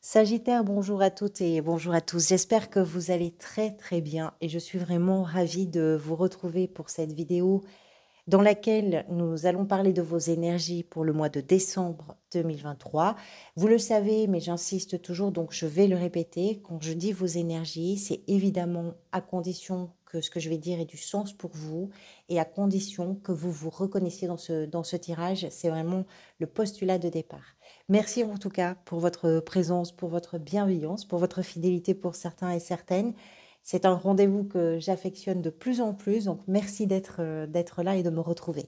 Sagittaire, bonjour à toutes et bonjour à tous. J'espère que vous allez très très bien et je suis vraiment ravie de vous retrouver pour cette vidéo dans laquelle nous allons parler de vos énergies pour le mois de décembre 2023. Vous le savez, mais j'insiste toujours, donc je vais le répéter. Quand je dis vos énergies, c'est évidemment à condition que ce que je vais dire ait du sens pour vous et à condition que vous vous reconnaissiez dans ce tirage. C'est vraiment le postulat de départ. Merci en tout cas pour votre présence, pour votre bienveillance, pour votre fidélité pour certains et certaines. C'est un rendez-vous que j'affectionne de plus en plus, donc merci d'être là et de me retrouver.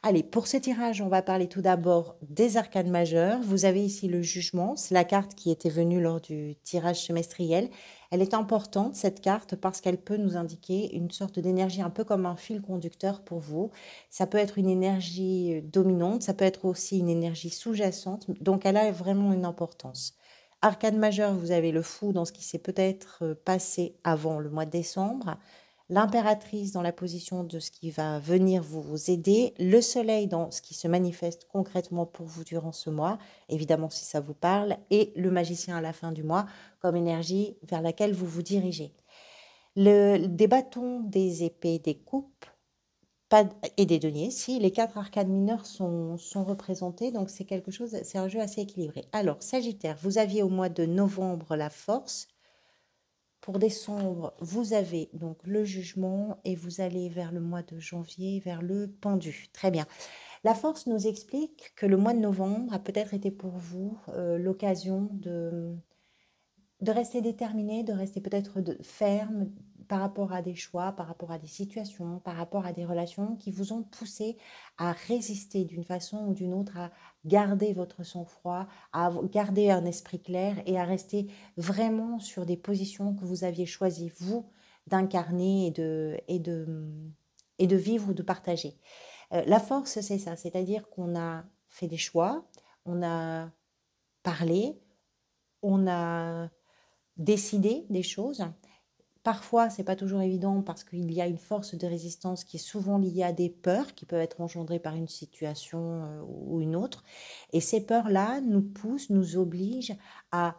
Allez, pour ce tirage, on va parler tout d'abord des arcanes majeures. Vous avez ici le jugement, c'est la carte qui était venue lors du tirage semestriel. Elle est importante, cette carte, parce qu'elle peut nous indiquer une sorte d'énergie un peu comme un fil conducteur pour vous. Ça peut être une énergie dominante, ça peut être aussi une énergie sous-jacente, donc elle a vraiment une importance. Arcane majeure, vous avez le fou dans ce qui s'est peut-être passé avant le mois de décembre. L'impératrice dans la position de ce qui va venir vous aider. Le soleil dans ce qui se manifeste concrètement pour vous durant ce mois, évidemment si ça vous parle. Et le magicien à la fin du mois comme énergie vers laquelle vous vous dirigez. Des bâtons, des épées, des coupes pas, et des deniers, si les quatre arcades mineures sont représentés, donc c'est quelque chose, c'est un jeu assez équilibré. Alors, Sagittaire, vous aviez au mois de novembre la force. Pour décembre, vous avez donc le jugement et vous allez vers le mois de janvier, vers le pendu. Très bien. La force nous explique que le mois de novembre a peut-être été pour vous l'occasion de rester déterminé, de rester peut-être ferme par rapport à des choix, par rapport à des situations, par rapport à des relations qui vous ont poussé à résister d'une façon ou d'une autre, à garder votre sang-froid, à garder un esprit clair et à rester vraiment sur des positions que vous aviez choisi, vous, d'incarner et de vivre ou de partager. La force, c'est ça, c'est-à-dire qu'on a fait des choix, on a parlé, on a décider des choses. Parfois, c'est pas toujours évident parce qu'il y a une force de résistance qui est souvent liée à des peurs qui peuvent être engendrées par une situation ou une autre. Et ces peurs-là nous poussent, nous obligent à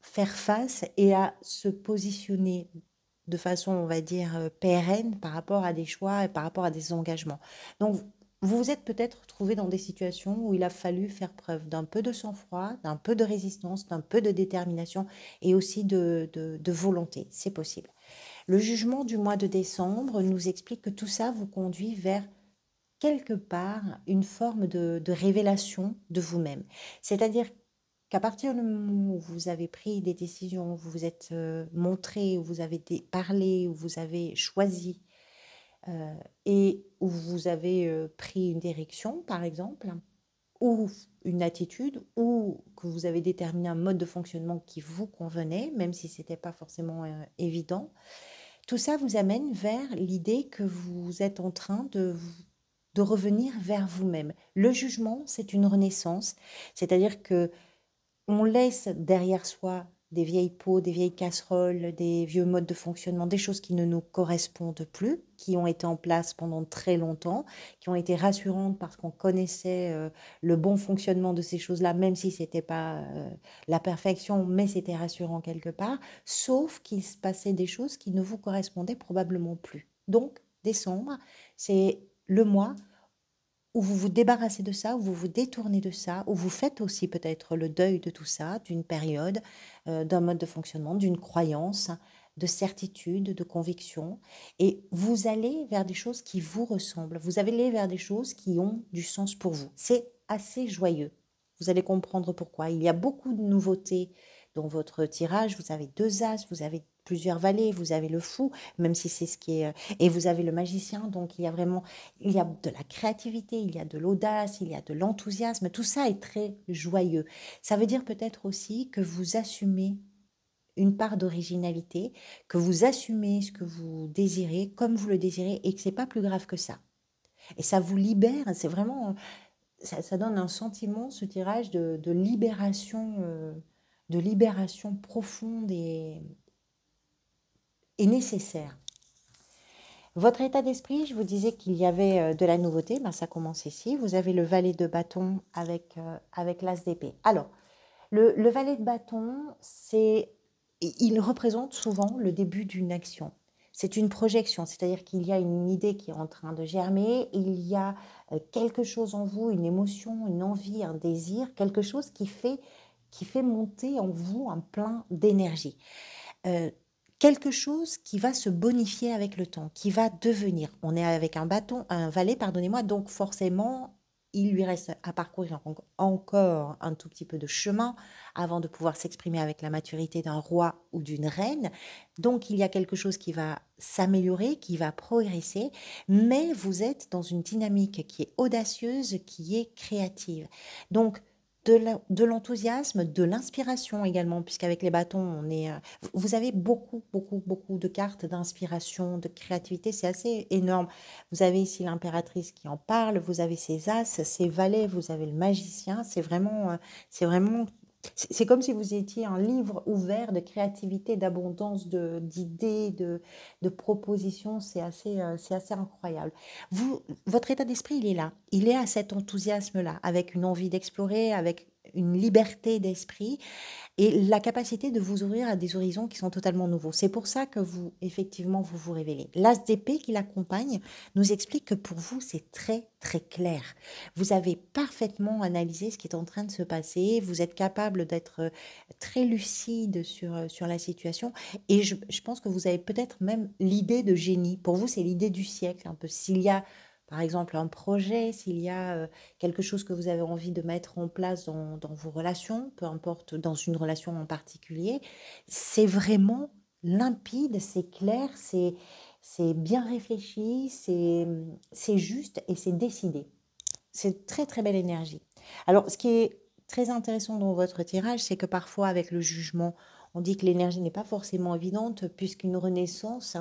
faire face et à se positionner de façon, on va dire, pérenne par rapport à des choix et par rapport à des engagements. Donc, vous vous êtes peut-être trouvé dans des situations où il a fallu faire preuve d'un peu de sang-froid, d'un peu de résistance, d'un peu de détermination et aussi de volonté. C'est possible. Le jugement du mois de décembre nous explique que tout ça vous conduit vers quelque part une forme de révélation de vous-même. C'est-à-dire qu'à partir du moment où vous avez pris des décisions, où vous vous êtes montré, où vous avez parlé, où vous avez choisi et où vous avez pris une direction, par exemple, ou une attitude, ou que vous avez déterminé un mode de fonctionnement qui vous convenait, même si ce n'était pas forcément évident, tout ça vous amène vers l'idée que vous êtes en train de revenir vers vous-même. Le jugement, c'est une renaissance, c'est-à-dire que on laisse derrière soi des vieilles peaux, des vieilles casseroles, des vieux modes de fonctionnement, des choses qui ne nous correspondent plus, qui ont été en place pendant très longtemps, qui ont été rassurantes parce qu'on connaissait le bon fonctionnement de ces choses-là, même si ce n'était pas la perfection, mais c'était rassurant quelque part, sauf qu'il se passait des choses qui ne vous correspondaient probablement plus. Donc, décembre, c'est le mois où vous vous débarrassez de ça, où vous vous détournez de ça, où vous faites aussi peut-être le deuil de tout ça, d'une période, d'un mode de fonctionnement, d'une croyance, de certitude, de conviction, et vous allez vers des choses qui vous ressemblent, vous allez vers des choses qui ont du sens pour vous. C'est assez joyeux. Vous allez comprendre pourquoi. Il y a beaucoup de nouveautés dans votre tirage. Vous avez deux as, vous avez plusieurs valets, vous avez le fou, même si c'est ce qui est... Et vous avez le magicien, donc il y a vraiment il y a de la créativité, il y a de l'audace, il y a de l'enthousiasme, tout ça est très joyeux. Ça veut dire peut-être aussi que vous assumez une part d'originalité, que vous assumez ce que vous désirez comme vous le désirez et que c'est pas plus grave que ça. Et ça vous libère, c'est vraiment, ça donne un sentiment, ce tirage de libération profonde et nécessaire. Votre état d'esprit, je vous disais qu'il y avait de la nouveauté, ben ça commence ici. Vous avez le valet de bâton avec l'as d'épée. Alors, Le valet de bâton, il représente souvent le début d'une action. C'est une projection, c'est-à-dire qu'il y a une idée qui est en train de germer, il y a quelque chose en vous, une émotion, une envie, un désir, quelque chose qui fait monter en vous un plein d'énergie. Euh, Quelque chose qui va se bonifier avec le temps, qui va devenir. On est avec un valet, pardonnez-moi, donc forcément, il lui reste à parcourir encore un tout petit peu de chemin avant de pouvoir s'exprimer avec la maturité d'un roi ou d'une reine. Donc, il y a quelque chose qui va s'améliorer, qui va progresser, mais vous êtes dans une dynamique qui est audacieuse, qui est créative. Donc, de l'enthousiasme, de l'inspiration également, puisqu'avec les bâtons, vous avez beaucoup, beaucoup, beaucoup de cartes d'inspiration, de créativité, c'est assez énorme. Vous avez ici l'impératrice qui en parle, vous avez ses as, ses valets, vous avez le magicien, c'est vraiment, c'est comme si vous étiez un livre ouvert de créativité, d'abondance, d'idées, de propositions, c'est assez incroyable. Votre état d'esprit, il est là. Il est à cet enthousiasme-là, avec une envie d'explorer, avec une liberté d'esprit et la capacité de vous ouvrir à des horizons qui sont totalement nouveaux. C'est pour ça que vous, effectivement, vous vous révélez. L'as d'épée qui l'accompagne nous explique que pour vous, c'est très, très clair. Vous avez parfaitement analysé ce qui est en train de se passer. Vous êtes capable d'être très lucide sur la situation. Et je pense que vous avez peut-être même l'idée de génie. Pour vous, c'est l'idée du siècle, un peu. S'il y a par exemple un projet, s'il y a quelque chose que vous avez envie de mettre en place dans vos relations, peu importe dans une relation en particulier, c'est vraiment limpide, c'est clair, c'est bien réfléchi, c'est juste et c'est décidé. C'est très très belle énergie. Alors ce qui est très intéressant dans votre tirage, c'est que parfois avec le jugement, on dit que l'énergie n'est pas forcément évidente puisqu'une renaissance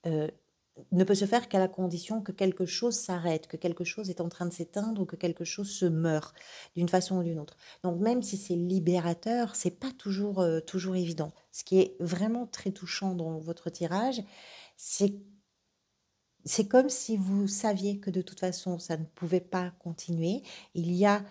euh, ne peut se faire qu'à la condition que quelque chose s'arrête, que quelque chose est en train de s'éteindre ou que quelque chose se meurt d'une façon ou d'une autre. Donc même si c'est libérateur, c'est pas toujours évident. Ce qui est vraiment très touchant dans votre tirage, c'est c'est comme si vous saviez que de toute façon ça ne pouvait pas continuer. Il y a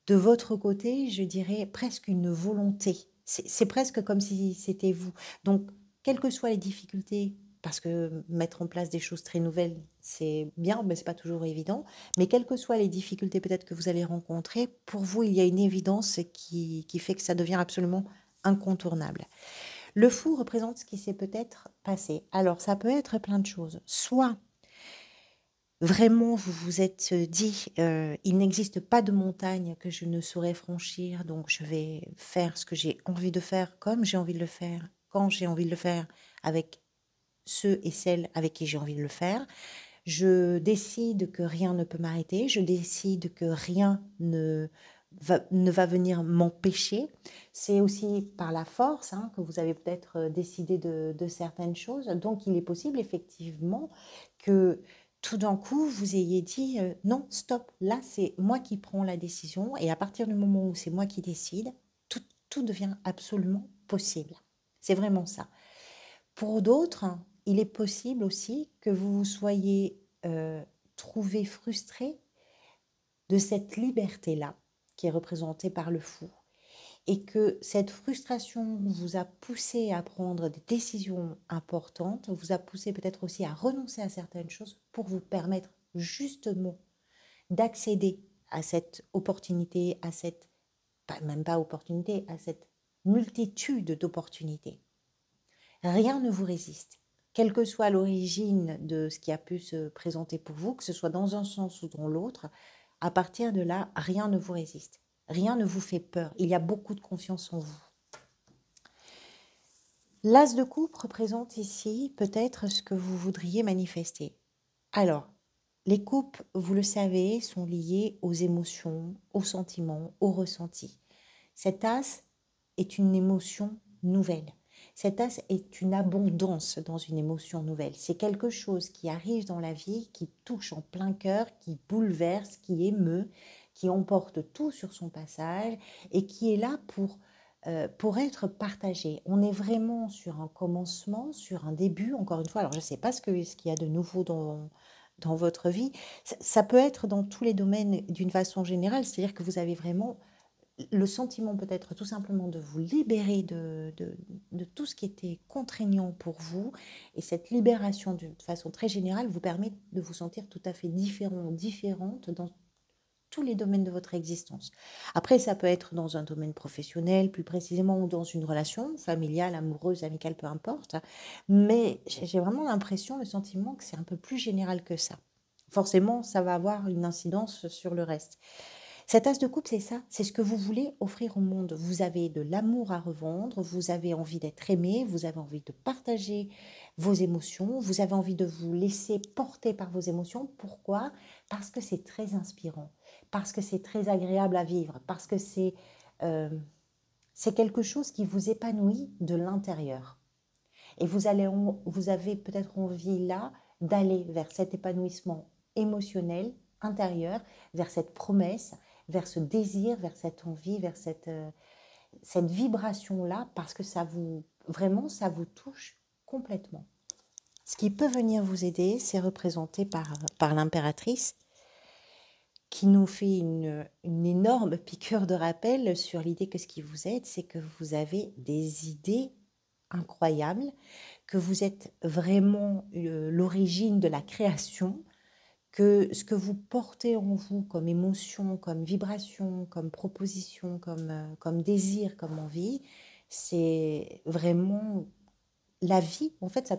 de votre côté, je dirais presque une volonté. C'est presque comme si c'était vous. Donc, quelles que soient les difficultés, parce que mettre en place des choses très nouvelles, c'est bien, mais c'est pas toujours évident. Mais quelles que soient les difficultés peut-être que vous allez rencontrer, pour vous, il y a une évidence qui fait que ça devient absolument incontournable. Le fou représente ce qui s'est peut-être passé. Alors, ça peut être plein de choses. Soit vraiment, vous vous êtes dit, il n'existe pas de montagne que je ne saurais franchir, donc je vais faire ce que j'ai envie de faire, comme j'ai envie de le faire, quand j'ai envie de le faire, avec ceux et celles avec qui j'ai envie de le faire. Je décide que rien ne peut m'arrêter, je décide que rien ne va venir m'empêcher. C'est aussi par la force hein, que vous avez peut-être décidé de certaines choses. Donc il est possible effectivement que tout d'un coup, vous ayez dit non, stop, là c'est moi qui prends la décision et à partir du moment où c'est moi qui décide, tout devient absolument possible. C'est vraiment ça. Pour d'autres, il est possible aussi que vous vous soyez trouvé frustré de cette liberté-là qui est représentée par le fou et que cette frustration vous a poussé à prendre des décisions importantes, vous a poussé peut-être aussi à renoncer à certaines choses pour vous permettre justement d'accéder à cette opportunité, à cette, même pas opportunité, à cette multitude d'opportunités. Rien ne vous résiste. Quelle que soit l'origine de ce qui a pu se présenter pour vous, que ce soit dans un sens ou dans l'autre, à partir de là, rien ne vous résiste. Rien ne vous fait peur. Il y a beaucoup de confiance en vous. L'as de coupe représente ici peut-être ce que vous voudriez manifester. Alors, les coupes, vous le savez, sont liées aux émotions, aux sentiments, aux ressentis. Cet as est une émotion nouvelle. Cet as est une abondance dans une émotion nouvelle. C'est quelque chose qui arrive dans la vie, qui touche en plein cœur, qui bouleverse, qui émeut, qui emporte tout sur son passage et qui est là pour être partagé. On est vraiment sur un commencement, sur un début, encore une fois. Alors, je ne sais pas ce qu'il y a de nouveau dans votre vie. Ça peut être dans tous les domaines d'une façon générale, c'est-à-dire que vous avez vraiment le sentiment peut-être tout simplement de vous libérer de tout ce qui était contraignant pour vous. Et cette libération d'une façon très générale vous permet de vous sentir tout à fait différent, différente dans tous les domaines de votre existence. Après, ça peut être dans un domaine professionnel, plus précisément, ou dans une relation familiale, amoureuse, amicale, peu importe. Mais j'ai vraiment l'impression, le sentiment que c'est un peu plus général que ça. Forcément, ça va avoir une incidence sur le reste. Cet as de coupe, c'est ça, c'est ce que vous voulez offrir au monde. Vous avez de l'amour à revendre, vous avez envie d'être aimé, vous avez envie de partager vos émotions, vous avez envie de vous laisser porter par vos émotions. Pourquoi? Parce que c'est très inspirant, parce que c'est très agréable à vivre, parce que euh, c'est quelque chose qui vous épanouit de l'intérieur. Et vous avez peut-être envie là d'aller vers cet épanouissement émotionnel intérieur, vers cette promesse, vers ce désir, vers cette envie, vers cette vibration-là, parce que vraiment, ça vous touche complètement. Ce qui peut venir vous aider, c'est représenté par l'impératrice, qui nous fait une énorme piqûre de rappel sur l'idée que ce qui vous aide, c'est que vous avez des idées incroyables, que vous êtes vraiment l'origine de la création, que ce que vous portez en vous comme émotion, comme vibration, comme proposition, comme désir, comme envie, c'est vraiment la vie. En fait,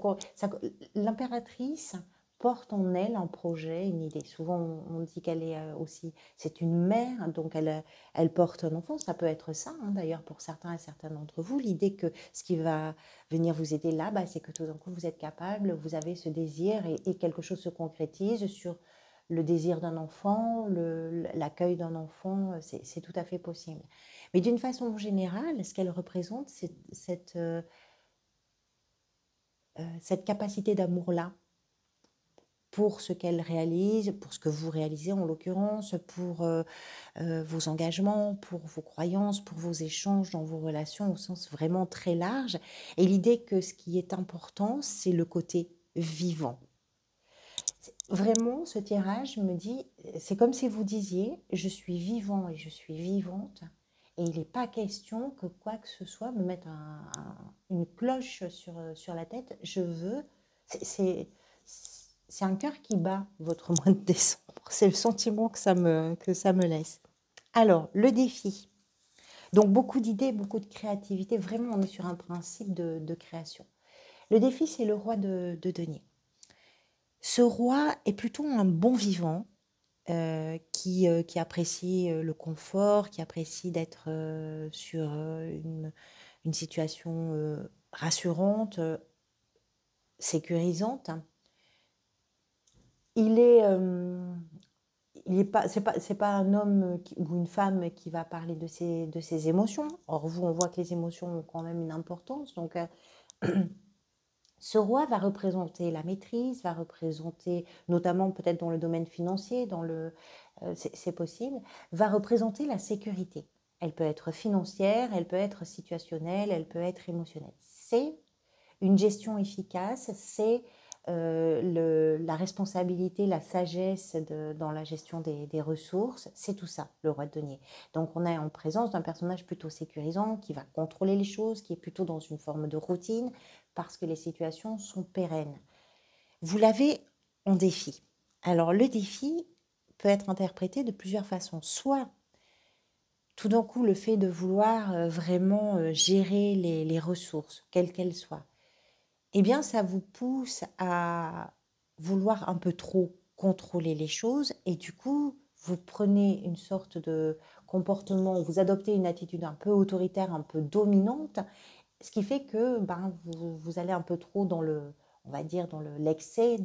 l'impératrice porte en elle un projet, une idée. Souvent, on dit qu'elle est aussi, c'est une mère, donc elle porte un enfant. Ça peut être ça, hein, d'ailleurs, pour certains et certaines d'entre vous. L'idée que ce qui va venir vous aider là, bah, c'est que tout d'un coup, vous êtes capable, vous avez ce désir et quelque chose se concrétise sur le désir d'un enfant, l'accueil d'un enfant, c'est tout à fait possible. Mais d'une façon générale, ce qu'elle représente, c'est cette capacité d'amour-là pour ce qu'elle réalise, pour ce que vous réalisez en l'occurrence, pour vos engagements, pour vos croyances, pour vos échanges dans vos relations au sens vraiment très large. Et l'idée que ce qui est important, c'est le côté vivant. Vraiment, ce tirage me dit, c'est comme si vous disiez, je suis vivant et je suis vivante, et il n'est pas question que quoi que ce soit me mette une cloche sur la tête. Je veux, c'est un cœur qui bat votre mois de décembre. C'est le sentiment que ça me laisse. Alors, le défi. Donc, beaucoup d'idées, beaucoup de créativité. Vraiment, on est sur un principe de création. Le défi, c'est le roi de denier. Ce roi est plutôt un bon vivant qui apprécie le confort, qui apprécie d'être sur une situation rassurante, sécurisante. Il est pas, c'est pas un homme ou une femme qui va parler de ses émotions. Or, vous, on voit que les émotions ont quand même une importance. Donc, ce roi va représenter la maîtrise, va représenter, notamment peut-être dans le domaine financier, c'est possible, va représenter la sécurité. Elle peut être financière, elle peut être situationnelle, elle peut être émotionnelle. C'est une gestion efficace, c'est la responsabilité, la sagesse dans la gestion des ressources, c'est tout ça, le roi de denier. Donc on est en présence d'un personnage plutôt sécurisant, qui va contrôler les choses, qui est plutôt dans une forme de routine, parce que les situations sont pérennes. Vous l'avez en défi. Alors le défi peut être interprété de plusieurs façons. Soit tout d'un coup le fait de vouloir vraiment gérer les ressources, quelles qu'elles soient, eh bien, ça vous pousse à vouloir un peu trop contrôler les choses et du coup, vous prenez une sorte de comportement, vous adoptez une attitude un peu autoritaire, un peu dominante, ce qui fait que vous allez un peu trop on va dire, dans l'excès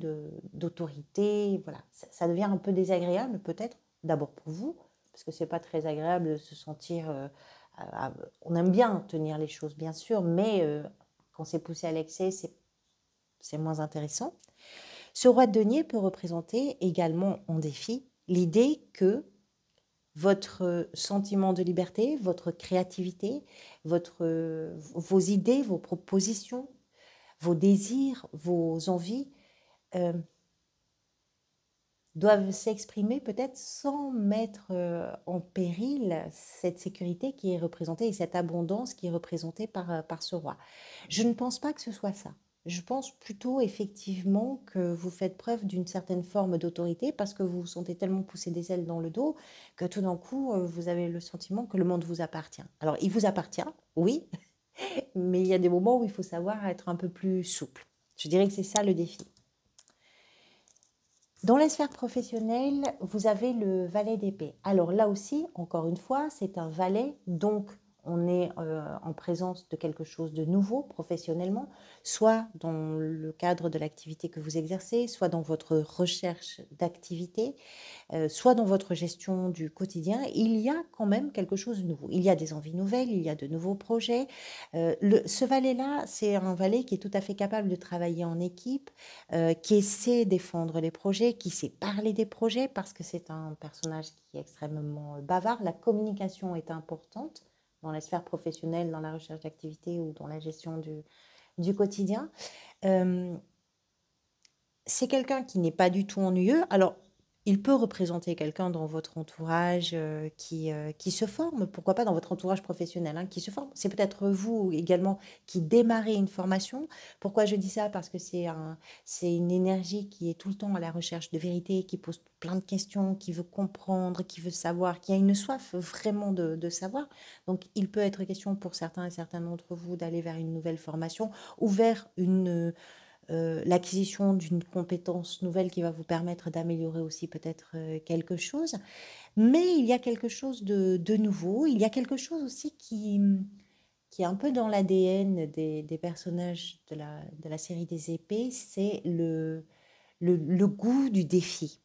d'autorité. Voilà, ça devient un peu désagréable peut-être, d'abord pour vous, parce que c'est pas très agréable de se sentir... on aime bien tenir les choses, bien sûr, mais quand c'est poussé à l'excès, c'est moins intéressant. Ce roi de denier peut représenter également en défi l'idée que votre sentiment de liberté, votre créativité, vos idées, vos propositions, vos désirs, vos envies doivent s'exprimer peut-être sans mettre en péril cette sécurité qui est représentée et cette abondance qui est représentée par ce roi. Je ne pense pas que ce soit ça. Je pense plutôt effectivement que vous faites preuve d'une certaine forme d'autorité parce que vous vous sentez tellement pousser des ailes dans le dos que tout d'un coup, vous avez le sentiment que le monde vous appartient. Alors, il vous appartient, oui, mais il y a des moments où il faut savoir être un peu plus souple. Je dirais que c'est ça le défi. Dans la sphère professionnelle, vous avez le valet d'épée. Alors là aussi, encore une fois, c'est un valet, donc on est en présence de quelque chose de nouveau professionnellement, soit dans le cadre de l'activité que vous exercez, soit dans votre recherche d'activité, soit dans votre gestion du quotidien. Il y a quand même quelque chose de nouveau. Il y a des envies nouvelles, il y a de nouveaux projets. Ce valet-là, c'est un valet qui est tout à fait capable de travailler en équipe, qui essaie de défendre les projets, qui sait parler des projets parce que c'est un personnage qui est extrêmement bavard. La communication est importante dans la sphère professionnelle, dans la recherche d'activité ou dans la gestion du quotidien. Euh, c'est quelqu'un qui n'est pas du tout ennuyeux. Alors, il peut représenter quelqu'un dans votre entourage qui se forme, pourquoi pas dans votre entourage professionnel, hein, qui se forme. C'est peut-être vous également qui démarrez une formation. Pourquoi je dis ça? Parce que c'est une énergie qui est tout le temps à la recherche de vérité, qui pose plein de questions, qui veut comprendre, qui veut savoir, qui a une soif vraiment de savoir. Donc, il peut être question pour certains et certaines d'entre vous d'aller vers une nouvelle formation ou vers l'acquisition d'une compétence nouvelle qui va vous permettre d'améliorer aussi peut-être quelque chose. Mais il y a quelque chose de nouveau, il y a quelque chose aussi qui est un peu dans l'ADN des personnages de la série des épées, c'est le goût du défi.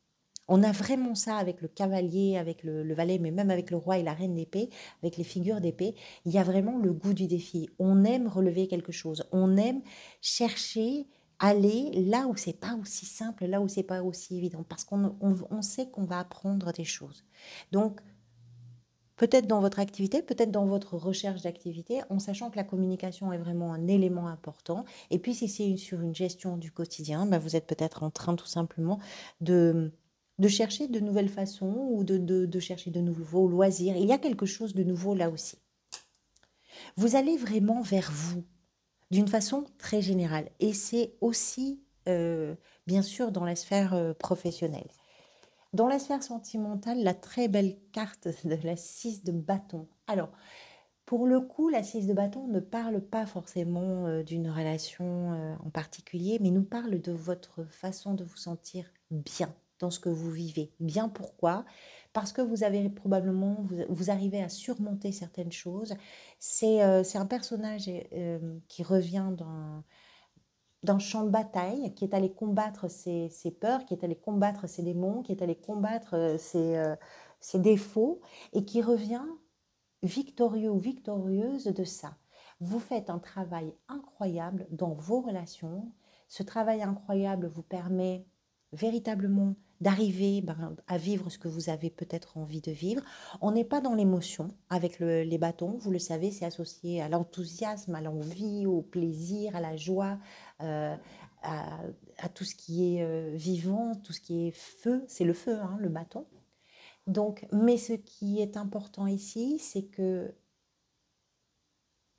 On a vraiment ça avec le cavalier, avec le valet, mais même avec le roi et la reine d'épée, avec les figures d'épée. Il y a vraiment le goût du défi. On aime relever quelque chose. On aime chercher, aller là où c'est pas aussi simple, là où c'est pas aussi évident, parce qu'on sait qu'on va apprendre des choses. Donc, peut-être dans votre activité, peut-être dans votre recherche d'activité, en sachant que la communication est vraiment un élément important. Et puis, si c'est sur une gestion du quotidien, ben, vous êtes peut-être en train tout simplement de chercher de nouvelles façons ou de chercher de nouveaux loisirs. Il y a quelque chose de nouveau là aussi. Vous allez vraiment vers vous d'une façon très générale. Et c'est aussi, bien sûr, dans la sphère professionnelle. Dans la sphère sentimentale, la très belle carte de la 6 de bâton. Alors, pour le coup, la 6 de bâton ne parle pas forcément d'une relation en particulier, mais nous parle de votre façon de vous sentir bien dans ce que vous vivez. Bien pourquoi? Parce que vous avez probablement, vous arrivez à surmonter certaines choses. C'est un personnage qui revient d'un champ de bataille, qui est allé combattre ses peurs, qui est allé combattre ses démons, qui est allé combattre ses défauts, et qui revient victorieux ou victorieuse de ça. Vous faites un travail incroyable dans vos relations. Ce travail incroyable vous permet véritablement d'arriver à vivre ce que vous avez peut-être envie de vivre. On n'est pas dans l'émotion avec les bâtons, vous le savez, c'est associé à l'enthousiasme, à l'envie, au plaisir, à la joie, euh, à, à tout ce qui est vivant, tout ce qui est feu. C'est le feu, hein, le bâton. Donc, mais ce qui est important ici, c'est que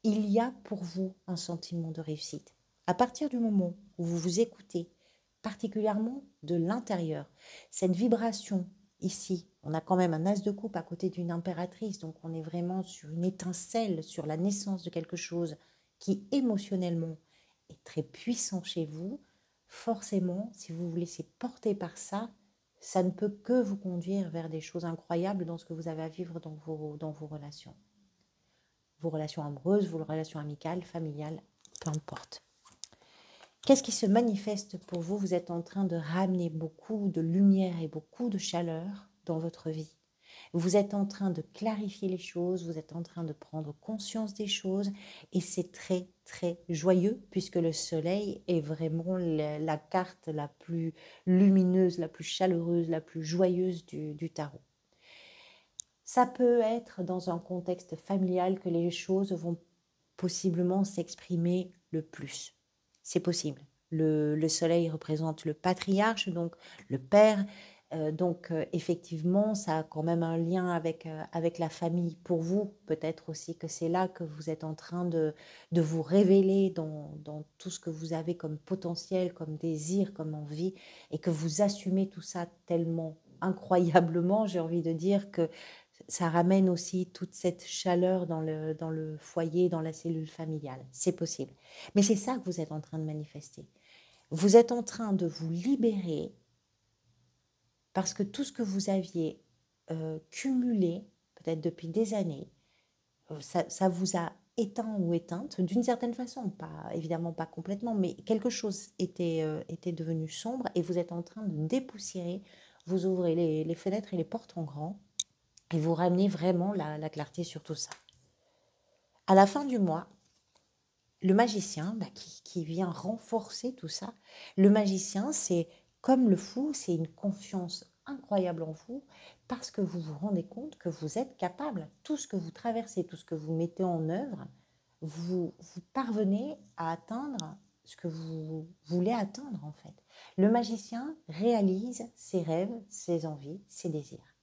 il y a pour vous un sentiment de réussite. À partir du moment où vous vous écoutez, particulièrement de l'intérieur, cette vibration ici, on a quand même un as de coupe à côté d'une impératrice, donc on est vraiment sur une étincelle, sur la naissance de quelque chose qui émotionnellement est très puissant chez vous. Forcément, si vous vous laissez porter par ça, ça ne peut que vous conduire vers des choses incroyables dans ce que vous avez à vivre dans vos relations amoureuses, vos relations amicales, familiales, peu importe. Qu'est-ce qui se manifeste pour vous? Vous êtes en train de ramener beaucoup de lumière et beaucoup de chaleur dans votre vie. Vous êtes en train de clarifier les choses, vous êtes en train de prendre conscience des choses et c'est très très joyeux puisque le soleil est vraiment la carte la plus lumineuse, la plus chaleureuse, la plus joyeuse du tarot. Ça peut être dans un contexte familial que les choses vont possiblement s'exprimer le plus. C'est possible. Le soleil représente le patriarche, donc le père, Donc effectivement, ça a quand même un lien avec la famille. Pour vous, peut-être aussi que c'est là que vous êtes en train de vous révéler dans tout ce que vous avez comme potentiel, comme désir, comme envie, et que vous assumez tout ça tellement incroyablement, j'ai envie de dire que ça ramène aussi toute cette chaleur dans le foyer, dans la cellule familiale. C'est possible. Mais c'est ça que vous êtes en train de manifester. Vous êtes en train de vous libérer parce que tout ce que vous aviez cumulé, peut-être depuis des années, ça vous a éteint ou éteinte, d'une certaine façon, pas, évidemment pas complètement, mais quelque chose était devenu sombre et vous êtes en train de dépoussiérer, vous ouvrez les fenêtres et les portes en grand et vous ramenez vraiment la clarté sur tout ça. À la fin du mois, le magicien qui vient renforcer tout ça, le magicien, c'est comme le fou, c'est une confiance incroyable en vous parce que vous vous rendez compte que vous êtes capable. Tout ce que vous traversez, tout ce que vous mettez en œuvre, vous parvenez à atteindre ce que vous voulez atteindre en fait. Le magicien réalise ses rêves, ses envies, ses désirs.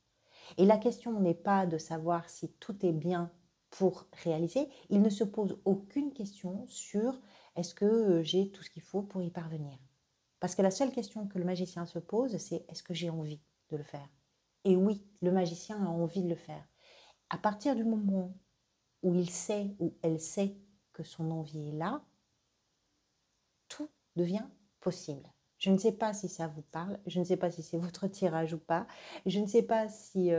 Et la question n'est pas de savoir si tout est bien pour réaliser. Il ne se pose aucune question sur est-ce que j'ai tout ce qu'il faut pour y parvenir. Parce que la seule question que le magicien se pose, c'est est-ce que j'ai envie de le faire. Et oui, le magicien a envie de le faire. À partir du moment où il sait, ou elle sait que son envie est là, tout devient possible. Je ne sais pas si ça vous parle, je ne sais pas si c'est votre tirage ou pas, je ne sais pas si...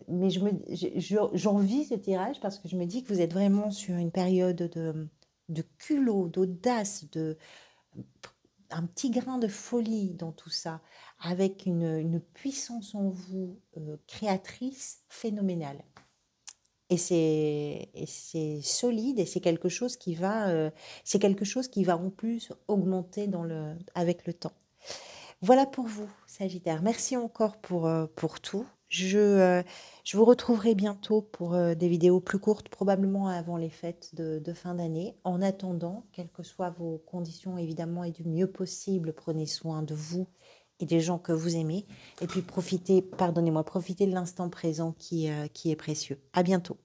mais j'envie ce tirage parce que je me dis que vous êtes vraiment sur une période de culot, d'audace, un petit grain de folie dans tout ça, avec une puissance en vous créatrice phénoménale. Et c'est solide et c'est quelque chose qui va en plus augmenter avec le temps. Voilà pour vous, Sagittaire. Merci encore pour tout. Je vous retrouverai bientôt pour des vidéos plus courtes, probablement avant les fêtes de fin d'année. En attendant, quelles que soient vos conditions, évidemment, et du mieux possible, prenez soin de vous et des gens que vous aimez. Et puis profitez de l'instant présent qui est précieux. À bientôt.